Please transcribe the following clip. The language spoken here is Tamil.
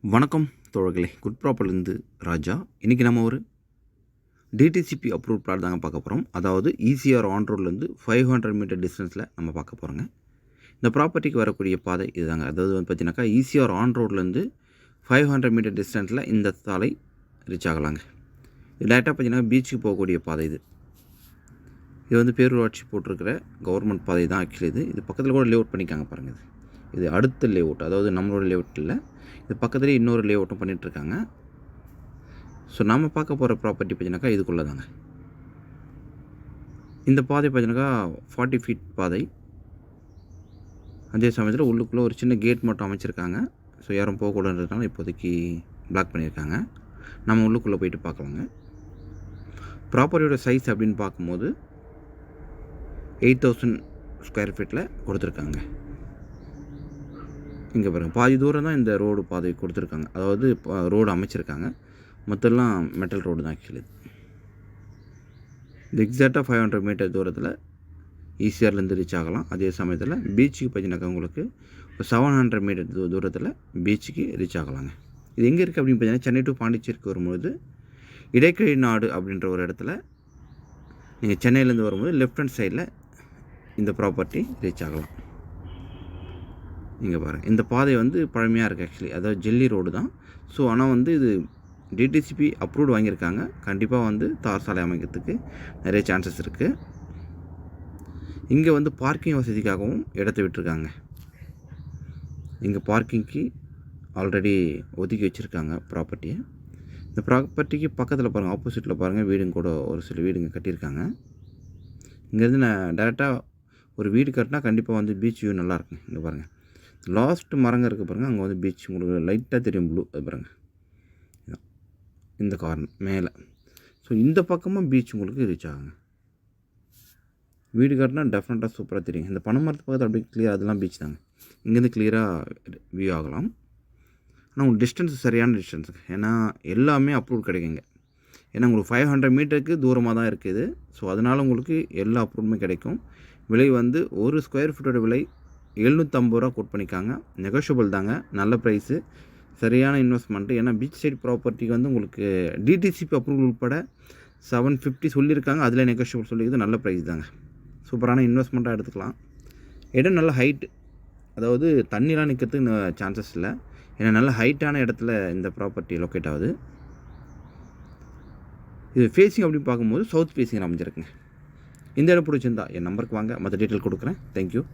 வணக்கம் தோழர்களே, குட் ப்ராப்பர்லேருந்து ராஜா. இன்றைக்கி நம்ம ஒரு டிடிசிபி அப்ரூவ் பிளாட் தாங்க பார்க்க போகிறோம். அதாவது ஈசிஆர் ஆன் ரோட்லேருந்து 500 மீட்டர் டிஸ்டன்ஸில் நம்ம பார்க்க போகிறோங்க. இந்த ப்ராப்பர்ட்டிக்கு வரக்கூடிய பாதை இதுதாங்க. அதாவது வந்து பார்த்தீங்கன்னாக்கா ஈசிஆர் ஆன் ரோட்லேருந்து 500 மீட்டர் டிஸ்டன்ஸில் இந்த சாலை ரீச் ஆகலாங்க. இது டேரெக்டாக பார்த்தீங்கன்னா பீச்சுக்கு போகக்கூடிய பாதை இது. இது வந்து பேரூராட்சி போட்டிருக்கிற கவர்மெண்ட் பாதை தான் ஆக்சுவலி. இது பக்கத்தில் கூட லேஅவுட் பண்ணிக்காங்க பாருங்கள். இது அடுத்த லேஅவுட், அதாவது நம்மளோட லேஅவுட் இல்லை, இது பக்கத்துலேயே இன்னொரு லேஅவுட்டும் பண்ணிகிட்ருக்காங்க. ஸோ நம்ம பார்க்க போகிற ப்ராப்பர்ட்டி பார்த்தீங்கன்னாக்கா இதுக்குள்ளே தாங்க. இந்த பாதை பார்த்தீங்கன்னாக்கா 40 ஃபீட் பாதை. அதே சமயத்தில் உள்ளுக்குள்ளே ஒரு சின்ன கேட் மட்டும் அமைச்சிருக்காங்க. ஸோ யாரும் போகக்கூடாதுன்றதுனால இப்போதைக்கு பிளாக் பண்ணியிருக்காங்க. நம்ம உள்ளுக்குள்ளே போயிட்டு பார்க்கலாங்க. ப்ராப்பர்ட்டியோட சைஸ் அப்படின்னு பார்க்கும்போது 8000 ஸ்கொயர் ஃபீட்டில் கொடுத்துருக்காங்க. இங்கே பாருங்கள், பாதி தூரம் தான் இந்த ரோடு பாதை கொடுத்துருக்காங்க. அதாவது ரோடு அமைச்சிருக்காங்க. மொத்தம்லாம் மெட்டல் ரோடு தான் ஆக்சுவலி. இது எக்ஸாக்டாக 500 மீட்டர் தூரத்தில் ஈசிஆர்லேருந்து ரீச் ஆகலாம். அதே சமயத்தில் பீச்சுக்கு பார்த்தீங்கன்னாக்கா உங்களுக்கு 700 மீட்டர் தூரத்தில் பீச்சுக்கு ரீச் ஆகலாங்க. இது எங்கே இருக்குது அப்படின்னு பார்த்தீங்கன்னா, சென்னை டு பாண்டிச்சேரிக்கு வரும்போது இடைக்கழி நாடு அப்படின்ற ஒரு இடத்துல நீங்கள் சென்னையிலேருந்து வரும்போது லெஃப்ட் ஹேண்ட் சைடில் இந்த ப்ராப்பர்ட்டி ரீச் ஆகலாம். இங்கே பாருங்கள், இந்த பாதை வந்து பழமையாக இருக்குது ஆக்சுவலி. அதாவது ஜெல்லி ரோடு தான். ஸோ ஆனால் வந்து இது டிடிசிபி அப்ரூவ்டு வாங்கியிருக்காங்க. கண்டிப்பாக வந்து தார் சாலை அமைக்கிறதுக்கு நிறைய சான்சஸ் இருக்குது. இங்கே வந்து பார்க்கிங் வசதிக்காகவும் இடத்த விட்டுருக்காங்க. இங்கே பார்க்கிங்க்கு ஆல்ரெடி ஒதுக்கி வச்சுருக்காங்க ப்ராப்பர்ட்டியை. இந்த ப்ராப்பர்ட்டிக்கு பக்கத்தில் பாருங்கள், ஆப்போசிட்டில் பாருங்கள், வீடுங்க கூட ஒரு சில வீடுங்க கட்டியிருக்காங்க. இங்கேருந்து நான் டேரெக்டாக ஒரு வீடு கட்டினா கண்டிப்பாக வந்து பீச் வியூ நல்லாயிருக்கும். இங்கே பாருங்கள், லாஸ்ட் மரங்க இருக்குது பாருங்கள், அங்கே வந்து பீச் உங்களுக்கு லைட்டாக தெரியும், ப்ளூ. அது பாருங்கள், இந்த கார்னர் மேலே. ஸோ இந்த பக்கமும் பீச் உங்களுக்கு ரீச் ஆகுங்க. வீடு காட்டினா டெஃபினட்டாக சூப்பராக தெரியும். இந்த பனை மரத்து பக்கத்தில் அப்படியே கிளியர், அதெல்லாம் பீச் தாங்க. இங்கேருந்து கிளியராக வியூ ஆகலாம். ஆனால் உங்களுக்கு டிஸ்டன்ஸ் சரியான டிஸ்டன்ஸு, ஏன்னா எல்லாமே அப்ரூவ் கிடைக்குங்க. ஏன்னா உங்களுக்கு 500 மீட்டருக்கு தூரமாக தான் இருக்குது. ஸோ அதனால் உங்களுக்கு எல்லா அப்ரூவுமே கிடைக்கும். விலை வந்து ஒரு ஸ்கொயர் ஃபீட்டோட விலை 750 ரூபா கோட் பண்ணிக்காங்க. நெகோஷியபிள் தாங்க, நல்ல ப்ரைஸு, சரியான இன்வெஸ்ட்மெண்ட்டு. ஏன்னா பீச் சைட் ப்ராப்பர்ட்டிக்கு வந்து உங்களுக்கு டிடிசிபி அப்ரூவல் உட்பட 750 சொல்லியிருக்காங்க. அதில் நெகோஷியபிள் சொல்லியிருக்குது. நல்ல ப்ரைஸ் தாங்க, சூப்பரான இன்வெஸ்ட்மெண்ட்டாக எடுத்துக்கலாம். இடம் நல்ல ஹைட்டு, அதாவது தண்ணிலாம் நிற்கிறதுக்கு சான்சஸ் இல்லை. ஏன்னா நல்ல ஹைட்டான இடத்துல இந்த ப்ராப்பர்ட்டி லொக்கேட் ஆகுது. இது ஃபேஸிங் அப்படின்னு பார்க்கும்போது சவுத் ஃபேஸிங் அமைஞ்சிருக்குங்க. இந்த இடம் பிடிச்சிருந்தா என் நம்பருக்கு வாங்க, மற்ற டீட்டெயில் கொடுக்குறேன். தேங்க்யூ.